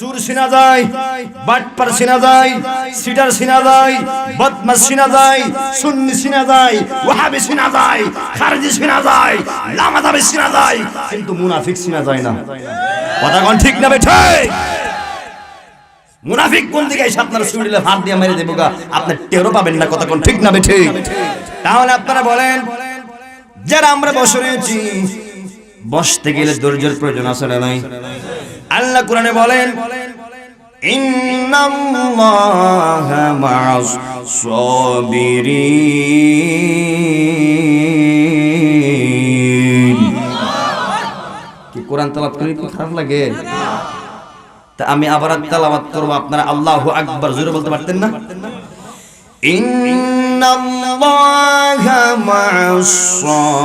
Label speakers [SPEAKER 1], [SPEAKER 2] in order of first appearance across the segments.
[SPEAKER 1] সুর শোনা যায়, বাটপার শোনা যায়, সিটার শোনা যায়, বদমাশ শোনা যায়, সুন্নি শোনা যায়, ওয়াহাবি শোনা যায়, খারজি শোনা যায়, লামাদাবি শোনা যায়, কিন্তু মুনাফিক শোনা যায় না। কথা কোন ঠিক না বেঠে? মুনাফিক কোন দিকে এসে আপনার সুড়িলে হাত দিয়ে মেরে দেবো গা, আপনি টেরও পাবেন না। কথা কোন ঠিক না বেঠে? তাহলে আপনারা বলেন, যারা আমরা বসে রয়েছি, বসতে গেলে ধৈর্যের প্রয়োজন আছে না নাই? আল্লাহ কোরআনে বলেন, ইন্নাল্লাহা মা'আস সাবিরিন। কি কোরআন তেলাওয়াত করে কি খারাপ লাগে? তা আমি আবার তেলাওয়াত করব, আপনারা আল্লাহু আকবার জোরে বলতে পারতেন না? ইন্নাল্লাহা মা'আস সাবিরিন।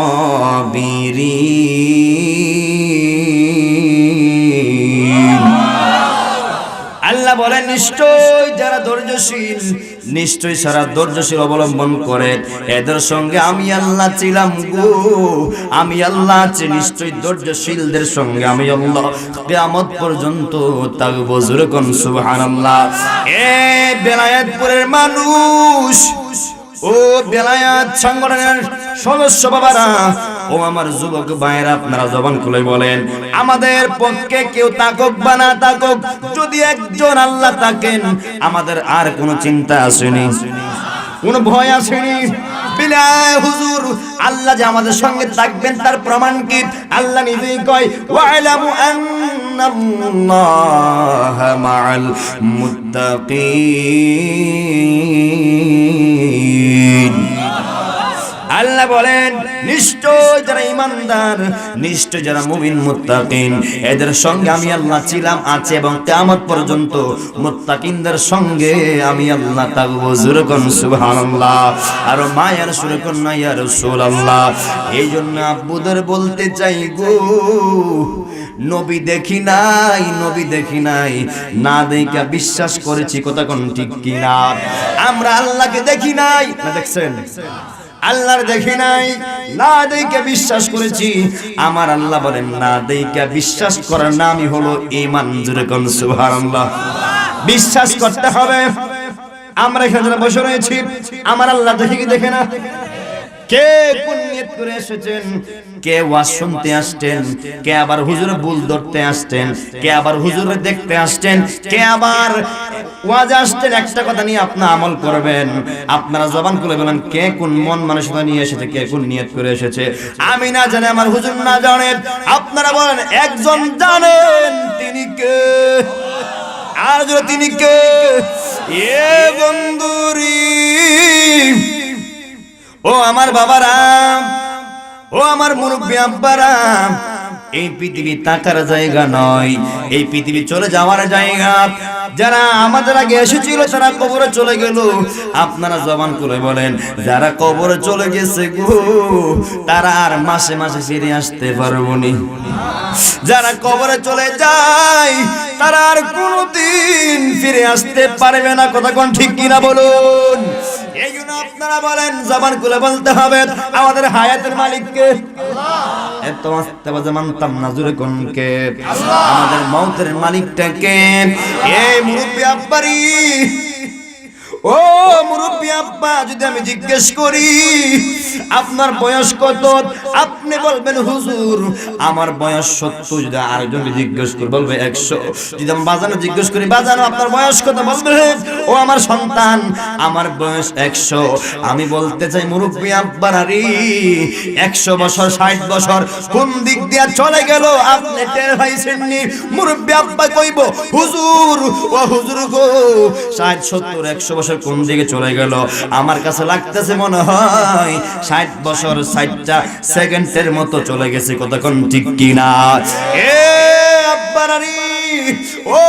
[SPEAKER 1] আল্লাহ বলেন, নিশ্চয় যারা ধৈর্যশীল, নিশ্চয় সারা ধৈর্যশীল অবলম্বন করে, এদের সঙ্গে আমি আল্লাহ ছিলাম গো। আমি আল্লাহ আছি নিশ্চয় ধৈর্যশীলদের সঙ্গে আমি আল্লাহ কিয়ামত পর্যন্ত থাকবো। জোরে কোন সুবহানাল্লাহ। এ বেলায়েতপুরের মানুষ, ও বেলায়েত সংগঠনের সদস্য বাবারা, ও আমার যুবক ভাইয়েরা, আপনারা জবান খুলে বলেন, আমাদের পক্ষে কেউ থাকুক বা না থাকুক, যদি একজন আল্লাহ থাকেন, আমাদের আর কোনো চিন্তা আসেনি, কোনো ভয় আসেনি। বিলায় হুজুর, আল্লাহ যে আমাদের সঙ্গে থাকবেন তার প্রমাণ কি? আল্লাহ নিজেই কয়, ওয়ালামু আন্নাল্লাহা মা'আল মুত্তাকিন। আল্লাহ বলেন, নিশ্চয় যারা ঈমানদার, নিশ্চয় যারা মুমিন মুত্তাকিন, এদের সঙ্গে আমি আল্লাহ ছিলাম, আছে এবং কিয়ামত পর্যন্ত মুত্তাকিনদের সঙ্গে আমি আল্লাহ থাকবো। জোরে কোন সুবহানাল্লাহ। আর মায়ার সুরে কোন না ইয়া রাসূলুল্লাহ। এই জন্য আব্বুদের বলতে চাই গো, নবী দেখি নাই, নবী দেখি নাই, না দেখা বিশ্বাস করেছি। কথা কোন ঠিক কিনা? আমরা আল্লাহকে দেখি নাই, না দেখছেন? আল্লাহর দেখি নাই, না দেখে বিশ্বাস করেছি। আমার আল্লাহ বলেন, না দেখে বিশ্বাস করার নামই হলো ঈমান। জোরে কোন সুবহানাল্লাহ। বিশ্বাস করতে হবে। আমরা এখানে বসে রয়েছি, আমার আল্লাহ দেখে কি দেখে না? কে কোন নিয়ত করে এসেছেন, কে ওয়াজ শুনতে আসছেন, কে আবার হুজুরে ভুল ধরতে আসছেন, কে আবার হুজুরে দেখতে আসছেন, কে আবার ওয়াজ আসছেন একটা কথা নিয়ে আপনি আমল করবেন। আপনারা জবান খুলে বলেন, কে কোন মন মানসিকতা নিয়ে এসেছে, কে কোন নিয়ত করে এসেছে? আমি না জানি, আমার হুজুর না জানেন, আপনারা বলেন একজন জানেন, তিনি কে? আর যদি তিনি কে? এ বন্ধুরি, ও আমার বাবারা, ও আমার মুরব্বী আব্বারা, এই পৃথিবী থাকার জায়গা নয়, এই পৃথিবী চলে যাওয়ার জায়গা। যারা আমাদের আগে এসেছিল তারা কবরে চলে গেল। আপনারা জবান করে বলেন, যারা কবরে চলে গেছে গো, তারা আর মাসে মাসে ফিরে আসতে পারবো না। যারা কবরে চলে যায়, তারা আর কোনোদিন ফিরে আসতে পারবে না। কথা কোন ঠিক কিনা বলুন? এই জন্য আপনারা বলেন, জবান খুলে বলতে হবে, আমাদের হায়াতের মালিককে এত আস্তে বাজে মানতাম না, জোরে কোন কে? আমাদের মওতের মালিকটাকে। এই মুরব্বি আব্বারি, ও মুরব্বি আব্বা, যদি আমি জিজ্ঞেস করি আপনার বয়স কত, আপনি বলবেন হুজুর আমার বয়স 70। যদি আরেকজনকে জিজ্ঞেস করি বলবে 100। যদি আমি বাজানো জিজ্ঞেস করি, বাজানো আপনার বয়স কত, বলবে ও আমার সন্তান আমার বয়স 100। আমি বলতে চাই মুরব্বি আব্বারি, 100 বছর 60 বছর কোন দিক দিয়ে চলে গেল আপনি টের পাইছেননি? মুরব্বি আব্বা কইব, হুজুর ও হুজুর গো, 60 70 100 বছর কোন দিকে চলে গেল? আমার কাছে লাগতেছে মনে হয় 60 বছর 60টা সেকেন্ডের মতো চলে গেছে। কতক্ষণ ঠিক কিনা? এ আব্বারানি, ও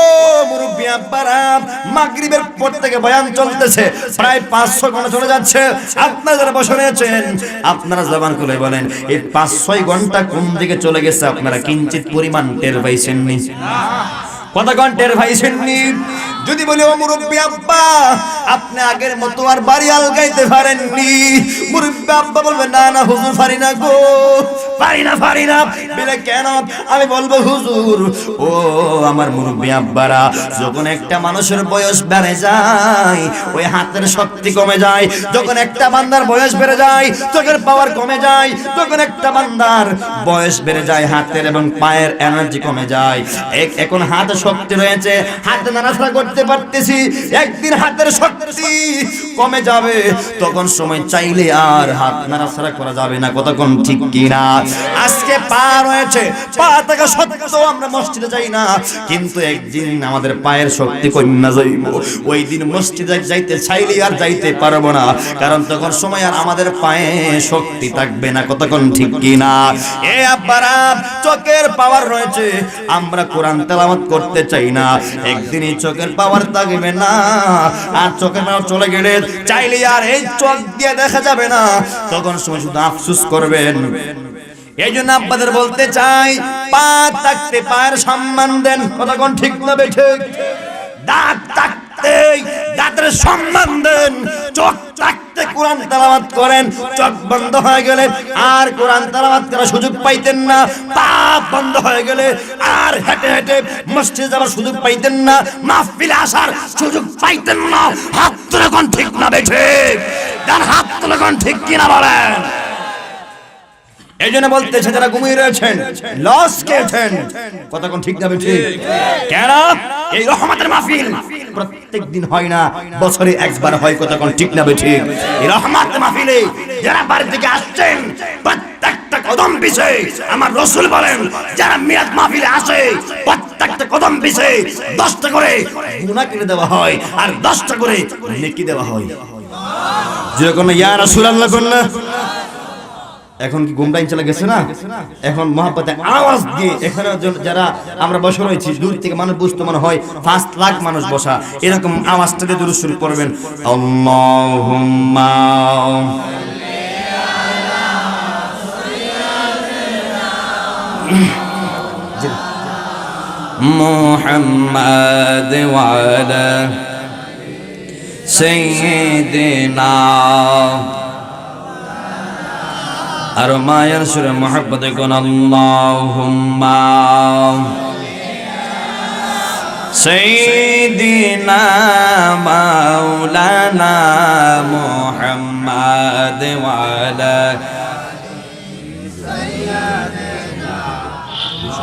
[SPEAKER 1] মুরব্বি আব্বারা, মাগরিবের পর থেকে বয়ান চলতেছে, প্রায় 5-6 ঘন্টা চলে যাচ্ছে। আপনারা যারা বসে রয়েছেন, আপনারা জবান খুলে বলেন, এই 5-6 ঘন্টা কোন দিকে চলে গেছে আপনারা কিঞ্চিত পরিমাণ টের পাইছেননি? কতক্ষণ টের পাইছেননি? যদি বলি ও মুরব্বি আব্বা আপনি আগের মতো আর বাড়ি আলগাইতে পারেননি, মুরব্বি আব্বা বলবে না না হুজুর পারি না গো, পারি না বলে কেন? আমি বলবো হুজুর ও আমার মুরব্বি আব্বারা, যখন একটা মানুষের বয়স বেড়ে যায় ওই হাতের শক্তি কমে যায়, যখন একটা বান্দার বয়স বেড়ে যায় চোখের পাওয়ার কমে যায়, যখন একটা বান্দার বয়স বেড়ে যায় হাতের এবং পায়ের এনার্জি কমে যায়। এখন হাতে শক্তি রয়েছে, হাতে নাড়াচাড়া করতে পারতেছি, একদিন হাতের শক্তি কমে যাবে, তখন সময় চাইলে আর হাত নাড়াচাড়া করা যাবে না। কতক্ষণ ঠিক কিনা? আজকে পা রয়েছে, পা থাকা সত্ত্বেও আমরা মসজিদে যাই না, কিন্তু একদিন আমাদের পায়ের শক্তি কমে যাইব, ওই দিন মসজিদে যাইতে চাইলে আর যাইতে পারবো না, কারণ তখন সময় আর আমাদের পায়ে শক্তি থাকবে না। কতক্ষণ ঠিক কিনা? এ আব্বারা চোখের পাওয়ার রয়েছে, আমরা কোরআন তেলাওয়াত করতে চাই না, একদিনই চোখের পাওয়ার থাকবে না, আর চোখের পাওয়ার চলে গেলে চাইলে আর এই চোখ দিয়ে দেখা যাবে না, তখন সময় শুধু আফসোস করবেন। এই জন্য আপনাদের বলতে চাই, পা থাকতে পায়ের সম্মান দেন। কতক্ষণ ঠিক না বেঠে? দাঁত থাকতে দাঁতের সম্মান দেন, চোখ থাকতে কোরআন তেলাওয়াত করেন, চোখ বন্ধ হয়ে গেলে আর কোরআন তেলাওয়াত করার সুযোগ পাইতেন না, পা বন্ধ হয়ে গেলে আর হেঁটে হেঁটে মসজিদে যাওয়ার সুযোগ পাইতেন না, মাহফিলে আসার সুযোগ পাইতেন না। হাত তুলে কোন ঠিক না বেঠে? ডান হাত তুলে কোন ঠিক কিনা বলেন? এই জন্য বলতেছে যারা ঘুমিয়ে রয়েছেন লস খেয়েছেন, কতক্ষণ ঠিক যাবে? ঠিক কেন? এই রহমতের মাহফিল প্রত্যেক দিন হয় না, বছরে একবার হয়। কতক্ষণ ঠিক না? ঠিক। এই রহমতের মাহফিলে যারা বাড়ি থেকে আসছেন প্রত্যেকটা কদম পিছে আমার রাসূল বলেন, যারা মিলাদ মাহফিলে আসে প্রত্যেকটা কদম পিছে 10টা করে গুনাহ কেটে দেওয়া হয় আর 10টা করে নেকি দেওয়া হয়। যেরকম ইয়া রাসূলুল্লাহ কন্না এখন কি ঘুমটা চলে গেছে না? এখন মহাব্বতে আওয়াজ দিয়ে এখানে যারা আমরা বসে রয়েছি, দূর থেকে মানুষ বুঝতে মনে হয় 5 লাখ মানুষ বসা, এরকম আওয়াজটা দিয়ে দুরূদ শরীফ পড়বেন। আল্লাহুম্মা মুহাম্মাদ ওয়া আলা সাইয়্যিদিনা আর মায়ের সুরে মোহাব্বতে কোন আল্লাহুম্মা সাইয়্যিদিনা মাওলানা মুহাম্মাদ ওয়া আলা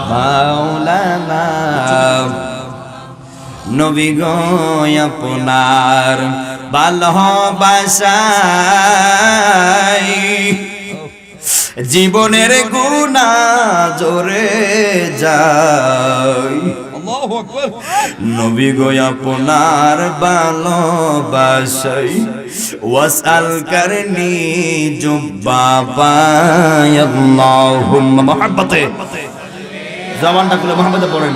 [SPEAKER 1] মাওলানা নবী গো আপনার ভালোবাসায় জীবনের গুনাহ জোরে যায়। আল্লাহু আকবার। নবী গো আপনার ভালোবাসায় ওয়াসআল করনি জুব্বা পায়। আল্লাহুম্মা মুহাব্বতে জবানটা খুলে মুহাব্বতে পড়েন,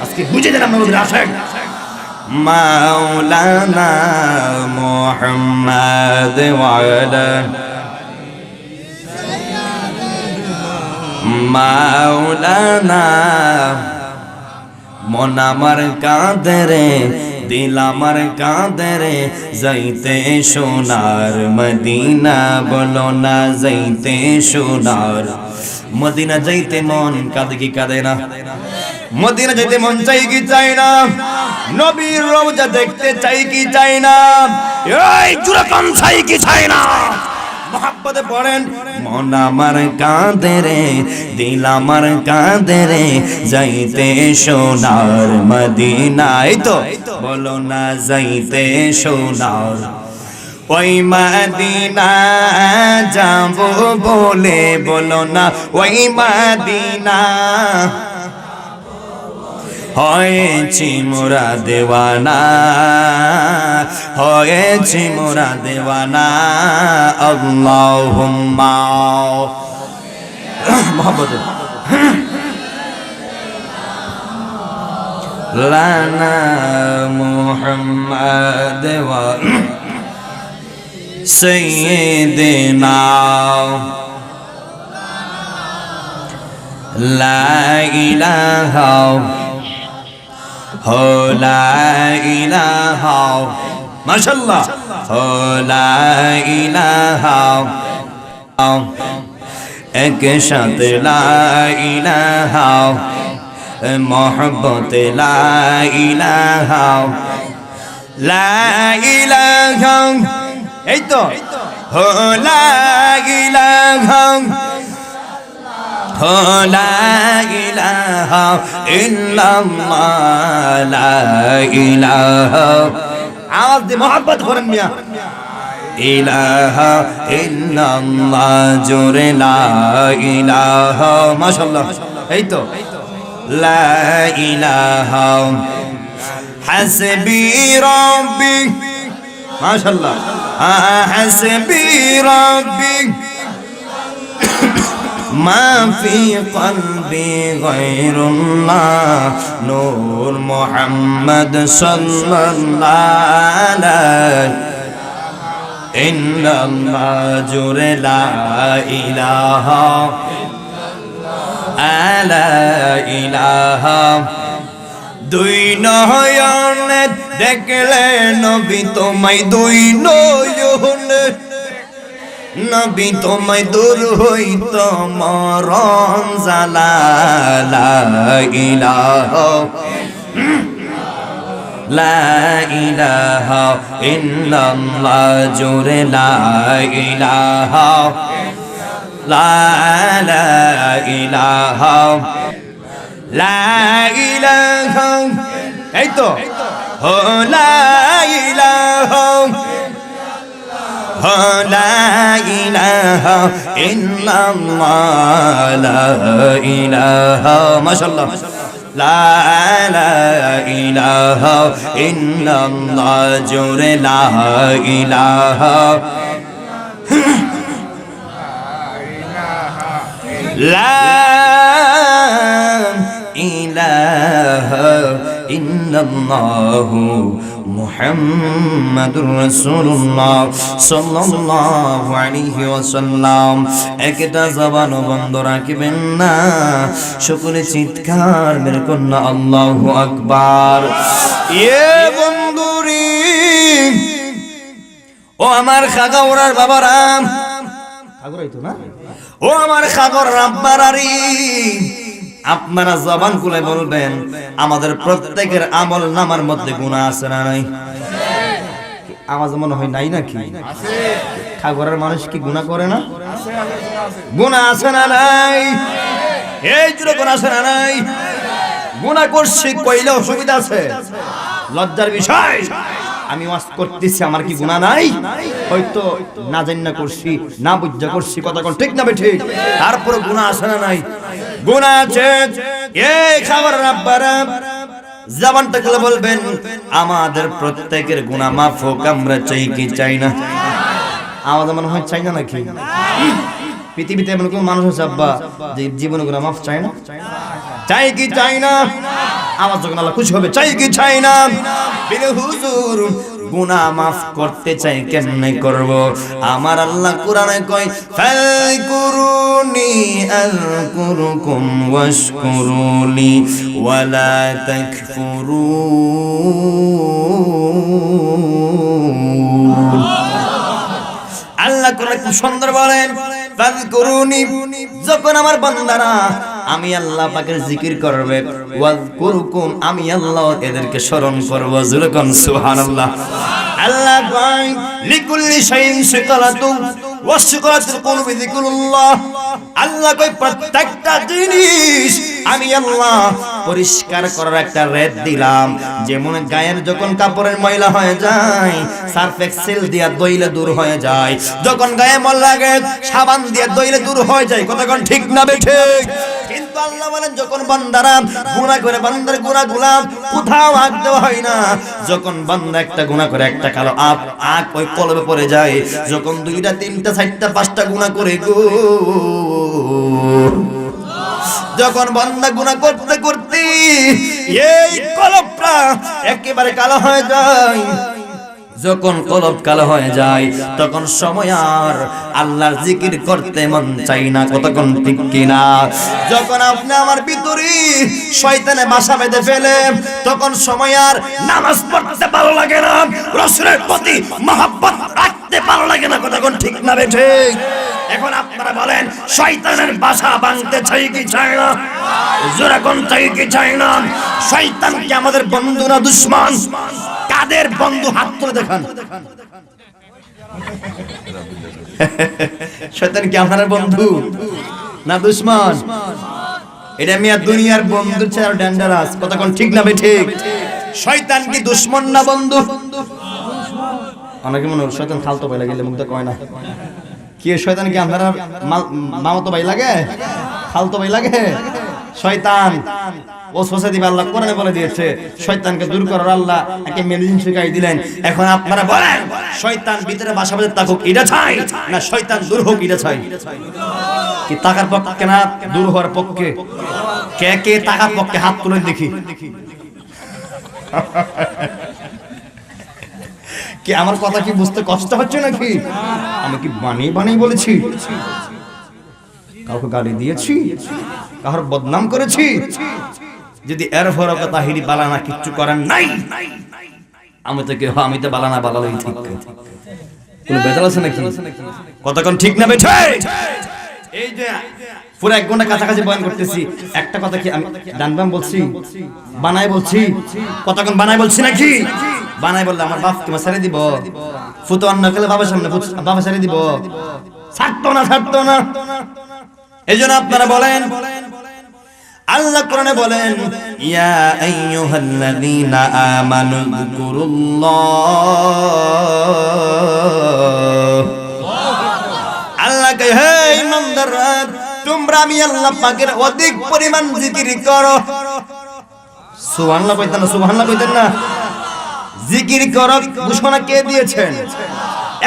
[SPEAKER 1] আজকে বুঝে দেন আপনারা নবীর আশিক। মাওলানা মুহাম্মদ ওয়া আলা মাওলানা মন আমার কাঁদে রে, দিল আমার কাঁদে রে, যাইতে সোনার মদিনা, বলো না যাইতে সোনার মদিনা। যাইতে মন কাঁদে কি কাঁদে না? মদিনা যাইতে মন চাই কি চাই না? নবীর রওজা দেখতে চাই কি চাই না? এই জুরাকান চাই কি চাই না? মোহাব্বতে পড়েন, মন আমার কাঁদে রে, দিল আমার কাঁদে রে, যাইতে সোনার মদিনা। এই তো বলো না যাইতে সোনার ওই মদিনা যাবো বলে, বলো না ওই মদিনা। হয়েছি মোরা দেওয়ানা, হয়েছি মোরা দেওয়ানা। আল্লাহুম্মা মুহাব্বতে লানা মুহাম্মাদ ওয়া সাইয়্যিদিনা লা ইলাহা হো লা ইলাহা মাশাআল্লাহ হো লা ইলাহা এক সাথ লা ইলাহা মোহব্বত লা ইলাহা লা ইলাহা এই তো হো লা ইলাহা হো লা ইলাহা ইল্লাল্লাহ লা ইলাহা আওয়াজ দিয়ে মোহব্বত করেন মিয়া ইলাহা ইল্লাল্লাহ জোরে লা ইলাহা মাশাআল্লাহ এই তো লা ইলাহা হাসবি রাব্বি মাশাআল্লাহ হাসবি রাব্বি মা ফি কলবি গায়রুল্লাহ নূর মুহাম্মদ সাল্লাল্লাহু আলাইহি ইল্লাল্লাহ জোরে লা ইলাহা লা ইলাহা দুই নয়নে দেখলে নবী তোমায় দুই নয়নে নবী তোমায় দূর হইত মরণ জালা লা ইলাহা লা ইলাহা ইল্লাল্লাহ জোরে লা ইলাহা লা ইলাহা লা ইলাহা এই তো হো লা ইলাহা হো লা ইলাহা ইল্লাল্লাহ লা ইলাহা মাশাআল্লাহ লা ইলাহা ইল্লাল্লাহ জোরে লা ইলাহা লা ইলাহা ইল্লাল্লাহ মুহাম্মাদুর রাসূলুল্লাহ সাল্লাল্লাহু আলাইহি ওয়াসাল্লাম একটা জবান বন্ধ রাখবেন না সকলে চিৎকার মেরে কন্যা আল্লাহু আকবার এ বন্ধুরি ও আমার খাগাউরার বাবারা খাগরাই তো না ও আমার খাগর রাব্বারারি আপনারা জবান খুলে বলবেন আমাদের প্রত্যেকের আমল নামার মধ্যে গুনাহ আছে না নাই? আওয়াজ মনে হয় নাই নাকি? আছে। খাগরের মানুষ কি গুনাহ করে না? আছে, গুনাহ আছে না নাই? এই যে গুনাহ আছে না নাই? গুনাহ করছি কইলে অসুবিধা আছে? লজ্জার বিষয়। আমি ওয়াজ করতেছি আমার কি গুনাহ নাই? হয়তো না জান্না করছি না বুঝা করছি কথা কোন ঠিক না ঠিক তারপর গুনাহ আছে না নাই? গুনাহ আছে। এই খাবার রাব্বারা জবানটা খুলে বলবেন আমাদের প্রত্যেকের গুনাহ মাফ হোক আমরা চাই কি চাই না? আওয়াজ মনে হয় চাই না নাকি? পৃথিবীতে এমন কোন মানুষ আছে আব্বা যে জীবনে গুনাহ মাফ চাই না? চাই কি চাই না? আওয়াজ যখন আল্লাহ খুশি হবে চাই কি চাই না? বিনে হুজুর গুনাহ মাফ করতে চাই কেমনে করব? আমার আল্লাহ কোরআনে কয় ফালকুরুনি আযকুরুকুম ওয়াশকুরুলি ওয়ালা তাকফুরুন। আল্লাহ কোরআনে খুব সুন্দর বলেন ফালকুরুনি যখন আমার বান্দারা আমি আল্লাহ পাকের জিকির করবে ওয়াজকুরুকুম আমি আল্লাহ এদেরকে স্মরণ করব যুরকান সুবহানাল্লাহ। আল্লাহ কয় লিকুল্লি শাইইন শিকারাতু ওয়াশকারাতুল কুলুবি যিকরুল্লাহ। আল্লাহ কয় প্রত্যেকটা জিনিস আমি আল্লাহ পরিষ্কার করার একটা রেট দিলাম। যেমন গায়ের যখন কাপড়ের ময়লা হয়ে যায় সার্ফ এক্সেল দিয়া দইলে দূর হয়ে যায়, যখন গায়ে মল লাগে সাবান দিয়া দইলে দূর হয়ে যায়। কথা কোন ঠিক না বেঠিক? কিন্তু আল্লাহ বলেন যখন বান্দারা গুনাহ করে বান্দার গুনাহগুলো কোথাও আগ দেওয়া হয় না। যখন বান্দা একটা গুনাহ করে একটা কালো আগ ওই কলবে পড়ে যায়, যখন দুইটা তিনটা চারটা পাঁচটা গুনাহ করে গো যখন বান্দা গুনাহ করতে করতে এই কলবটা একেবারে কালো হয়ে যায়, যখন কলব কালো হয়ে যায় তখন সময় আর আল্লাহর জিকির করতে মন চাই না, কতক্ষণ ঠিক কিনা? যখন আপনি আমার ভিতরে শয়তানে বাসা বেঁধে ফেলে তখন সময় আর নামাজ পড়তে ভালো লাগে না, রাসূলের প্রতি মহব্বত রাখতে ভালো লাগে না, কতক্ষণ ঠিক না বেঠে? এখন আপনারা বলেন শয়তানের বাসা ভাঙতে চাই কি চাই না? জোরে কোন চাই কি চাই না? শয়তান কি আমাদের বন্ধু না দুশমন? কাদের বন্ধু হাত তুলে দেখান। শয়তান কি আমাদের বন্ধু না দুশমন? এটা মিয়া দুনিয়ার বন্ধু চেয়ে ডেঞ্জারাস, কতক্ষণ ঠিক না ঠিক? শয়তান কি দুশমন না বন্ধু? অনেকে মনে হয় শয়তান খালতো ভাই লাগে, মুখ তো কয় না। কি শয়তান কি আপনারা মামাতো ভাই লাগে, খালতো ভাই লাগে? শয়তান ও সোসাইটি আল্লাহ কোরআনে বলে দিয়েছে শয়তানকে দূর করার আল্লাহ একে মেডিসিন শিখাই দিলেন। এখন আপনারা বলেন শয়তান ভিতরে বাসা বেঁধে থাকুক এটা চাই না শয়তান দূর হোক এটা চাই? কি টাকার পক্ষে না দূর হওয়ার পক্ষে? কে কে টাকার পক্ষে হাত তুলে দেখি। কি আমার কথা কি বুঝতে কষ্ট হচ্ছে নাকি? আমি কি বানিয়ে বানিয়ে বলেছি? কাউকে গালি দিয়েছি? কারোর বদনাম করেছি? যদি এর ফরক তাহিরি বালানা কিচ্ছু করেন নাই, আমি তো কেউ আমি তো বালানা বালালাই ঠিক। কোন বেজাল আছে নাকি? কতক্ষণ ঠিক না বেঠে? এই যে পুরো 1 ঘন্টা কাছাকাছি বয়ান করতেছি, একটা কথা কি আমি ডানবাম বলছি? বানাই বলছি? কতক্ষণ বানাই বলছি নাকি? বানাই বললে আমার বাপ তোমার ছেড়ে দিব? ফুতো অন্য গেলে বাবার সামনে বাবা ছেড়ে দিব? ছাড়তো না, ছাড়তো না। এই জন্য আপনারা বলেন আল্লাহ কোরআনে বলেন ইয়া আইয়ুহাল্লাযীনা আমানু যকুরুল্লাহ। আল্লাহ কয় হে ঈমানদাররা তোমরা আমি আল্লাহ পাকের অধিক পরিমাণ জিকির করো। সুবহানাল্লাহ কইতেন না? সুবহানাল্লাহ কইতেন না? জিকির করো ঘোষণা কে দিয়েছেন?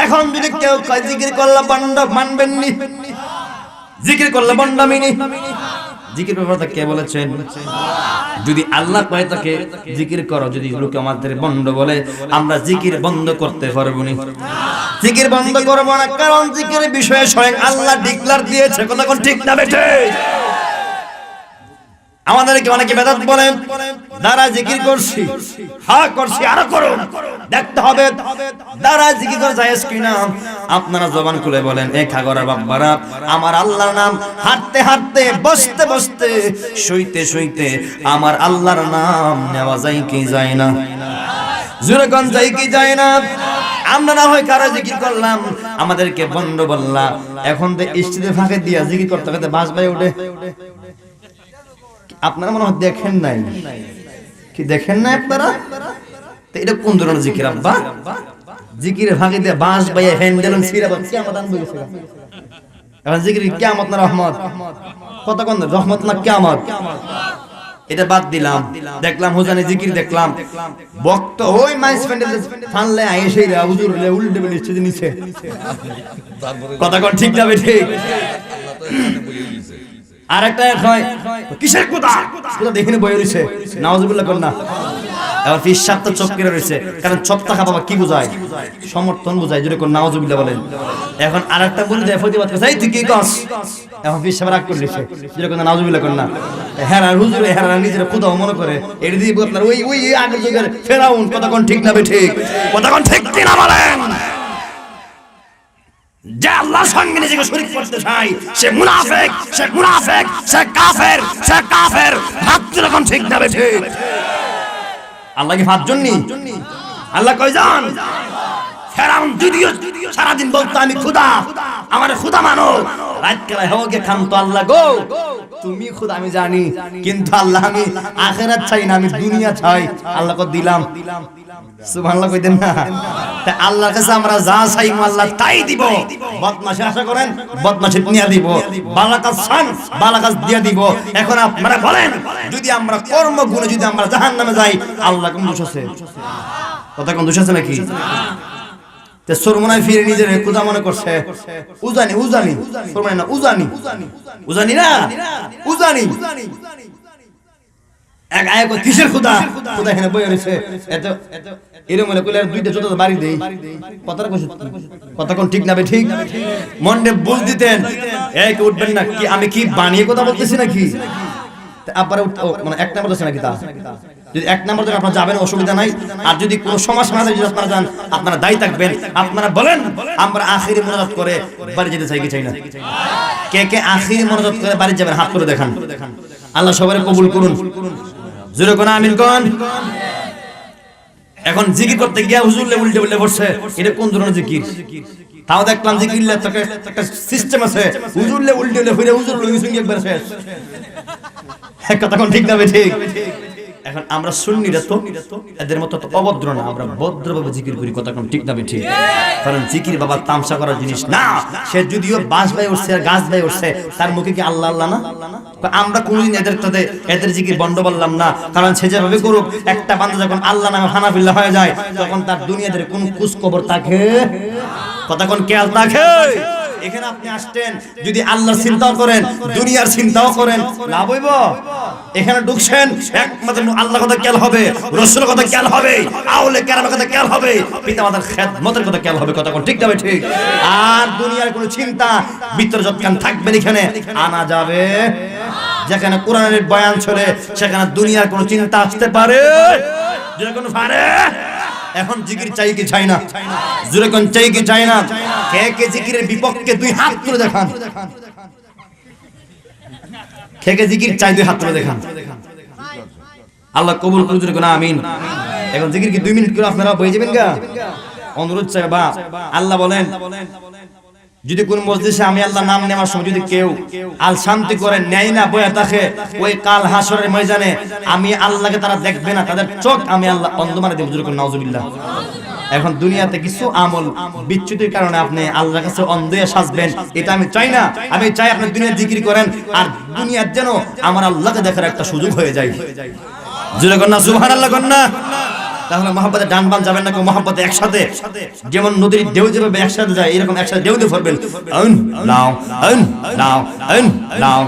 [SPEAKER 1] এখন যদি কেউ কয় জিকির করলে বন্ড মানবেন নি, জিকির করলে বন্ডামিনি। জিকির ব্যাপারটা কে বলেছেন? যদি আল্লাহ কয় তাকে জিকির করো, যদি লোকে আমাদের বন্ধ বলে আমরা জিকির বন্ধ করতে পারবো না। জিকির বন্ধ করবো না, কারণ জিকিরের বিষয়ে স্বয়ং আল্লাহ ডিক্লার দিয়েছে, কথা কোন ঠিক না বেঠে? আমাদেরকে অনেকে বেদাত বলে দ্বারা জিকির করছি, হ্যাঁ করছি, আরো করো, দেখতে হবে দ্বারা জিকির করা জায়েজ কিনা। আপনারা জবান খুলে বলেন এ খাগড়ার বাবারা আমার আল্লাহর নাম হাঁটতে হাঁটতে বসতে বসতে শুইতে শুইতে আমার আল্লাহর নাম নেওয়া যায় কি যায় না? জোরে কোন যায় কি যায় না? আমরা না হয় কারো জিকির করলাম, আমাদেরকে বন্ধ বললাম, এখন তো ইস্তিতে ফাঁকে দিয়া জিকির করতে করতে বাস ভাই উঠে। আপনারা মনে হয় দেখেন নাই, কি দেখেন নাই আপনারা? তো এটা কোন ধরনের জিকির আব্বা? জিকিরের ফাঁকে দিয়ে বাঁশ বাইয়া হ্যান্ডেলন ছিঁড়া বা কিয়ামত আনবে গেছে। এখন জিকির কিয়ামত না রহমত? কতক্ষণ রহমত না কিয়ামত? এটা বাদ দিলাম, দেখলাম হুজানি জিকির দেখলাম বক্ত ওই মাইস প্যান্ডেল ফানলে আইসে রে হুজুর লে উল্টে বেরিয়েছে নিচে। কতক্ষণ ঠিক যাবে? ঠিক। আর একটা হয় কিসের কথা কথা দেখিনি বই রইছে, নাউজুবিল্লাহ কর না। এবার ফিসাব তো চোখ কেটে রইছে, কারণ চোখ টাকা বাবা কি বোঝায়? সমর্থন বোঝায়, যদি কোন নাউজুবিল্লাহ বলেন। এখন আরেকটা বলে দেয় প্রতিবাদ করে এই তুই কি কস, এখন ফিসাব রাগ করে রইছে, যদি কোন নাউজুবিল্লাহ কর না। হ্যাঁ হুজুর হ্যাঁ নিজের খোদাও মনে করে এর দিয়ে আপনার ওই ওই আগের যুগের ফেরাউন, কতক্ষণ ঠিক না ঠিক? কতক্ষণ ঠিক কিনা বলেন? যে আল্লাহর সঙ্গে নিজেকে শরীক করতে চায় সে মুনাফিক, সে মুনাফিক, সে কাফের, সে কাফের। হাত যখন ঠিক যাবে ঠিক। আল্লাহ কি পাঁচজন নি? আল্লাহ কয়জন? ফেরাউন যদিও সারাদিন বলতো আমি খোদা, আমার খোদা মানো, রাত কেলা হোকে খান তো আল্লাহ গো তুমি খোদা আমি জানি, কিন্তু আল্লাহ আমি আখিরাত চাই না, আমি দুনিয়া চাই। আল্লাহ কো দিলাম। সুবহানাল্লাহ কইতেন না? তা আল্লাহর কাছে আমরা যা চাই আল্লাহ তাই দিব। বদমাশি আশা করেন বদমাশি নিয়ে দিব, ভালো কাজ চান ভালো কাজ দিয়ে দিব। এখন আপনারা বলেন যদি আমরা কর্মগুণে যদি আমরা জাহান্নামে যাই আল্লাহ কোন দোষ আছে? কথা কোন দোষ আছে নাকি? তে সরমনায় ফিরে নিজের খোদা মনে করছে। উজানি উজানি সরমনায় না উজানি, উজানি না উজানি। এক আয় কিসের খোদা খোদা এখানে বই রয়েছে এত এরকম মনে কইলে দুইটা জুতা বাড়ি দেই কথাটা কইছ কথা কোন ঠিক না বে ঠিক মনে বুঝ দিতেন এই কি উঠবেন না কি আমি কি বানিয়ে কথা বলতেছি নাকি আবার মানে এক নাম্বার আছে নাকি তা যদি এক নাম্বার থেকে আপনারা যাবেন অসুবিধা নাই আর যদি কোনো সমস্যা না থাকে যদি আপনারা যান আপনারা দায়ী থাকবেন আপনারা বলেন আমরা আখিরি মুনাজাত করে বাড়ি যেতে চাই কি চাই না কে কে আখিরি মুনাজাত করে বাড়ি যাবেন হাত করে দেখান আল্লাহ সবারে কবুল করুন জোরে কোন আমিন কোন এখন জিকির করতে গিয়া হুজুরলে উল্টে উল্টে পড়ছে এটা কোন ধরনের জিকির তাও দেখলাম জিকিরলে তোকে একটা সিস্টেম আছে হুজুরলে উল্টে উল্টে ফিরে হুজুর লই সঙ্গে একবার শেষ কথা কোন ঠিক না বে ঠিক এখন আমরা সুন্নিরা তো এদের মতো তো অভদ্র না আমরা ভদ্রভাবে জিকির করি কথা কোন ঠিক না বে ঠিক কারণ জিকির বাবা তামসা করার জিনিস না সে যদিও বাঁশ ভাই উঠছে আর গাছ ভাই উঠছে তার মুখে কি আল্লাহ আল্লাহ না আমরা কোনদিন এদের জিকির বন্ধ বললাম না কারণ সে যেভাবে করুক একটা বান্দা যখন আল্লাহ নামে হানাফিল্লাহ হয়ে যায় তখন তার দুনিয়াদের কোন কুস খবর থাকে কথা কোন খেয়াল থাকে এখানে আপনি আসতেন যদি আল্লাহর চিন্তাও করেন দুনিয়ার চিন্তাও করেন লাভ হইব এখানে ঢুকছেন একমাত্র আল্লাহর কথা খেয়াল হবে রাসূলের কথা খেয়াল হবে আউলে কেরামের কথা খেয়াল হবে পিতামাতার খেদমতের কথা খেয়াল হবে কথা কোন ঠিক যাবে ঠিক আর দুনিয়ার কোনো চিন্তা ভিতরে যতক্ষণ থাকবে এখানে আনা যাবে যেখানে কোরআনের বয়ান চলে সেখানে দুনিয়ার কোনো চিন্তা আসতে পারে যে কোনো পারে এখন জিকির চাই কি চাই না জোরে কোন চাই কি চাই না কে কে জিকিরের বিপক্ষে দুই হাত তুলে দেখান কে কে জিকির চাই দুই হাত তুলে দেখান আল্লাহ কবুল করুন জোরে কোন আমিন এখন জিকির কি 2 মিনিট করে আপনারা বই যাবেন গা অনুরোধ চাই বা আল্লাহ বলেন যদি কোন মসজিদে আমি আল্লাহ নাম নেওয়ার সময় যদি কেউ আল শান্তি করে নেয় না বয়া থাকে ওই কাল হাসরের ময়দানে আমি আল্লাহকে তারা দেখবে না তাদের চোখ আমি আল্লাহ অন্ধ মানে দেব জোরে কোন নাউজুবিল্লাহ এখন দুনিয়াতে কিছু আমল বিচ্যুতির কারণে আপনি আল্লাহর কাছে অন্ধ হয়ে সাজবেন এটা আমি চাই না আমি চাই আপনি দুনিয়া জিকির করেন আর দুনিয়ার যেন আমার আল্লাহকে দেখার একটা সুযোগ হয়ে যায় জোরে কোন না সুবহানাল্লাহ কোন না তাহলে মহব্বতে ডান বাম যাবেন না মহব্বতে একসাথে যেমন নদীর ঢেউ যেভাবে একসাথে যায় এরকম একসাথে ঢেউ দিয়ে পড়বেন আন লাও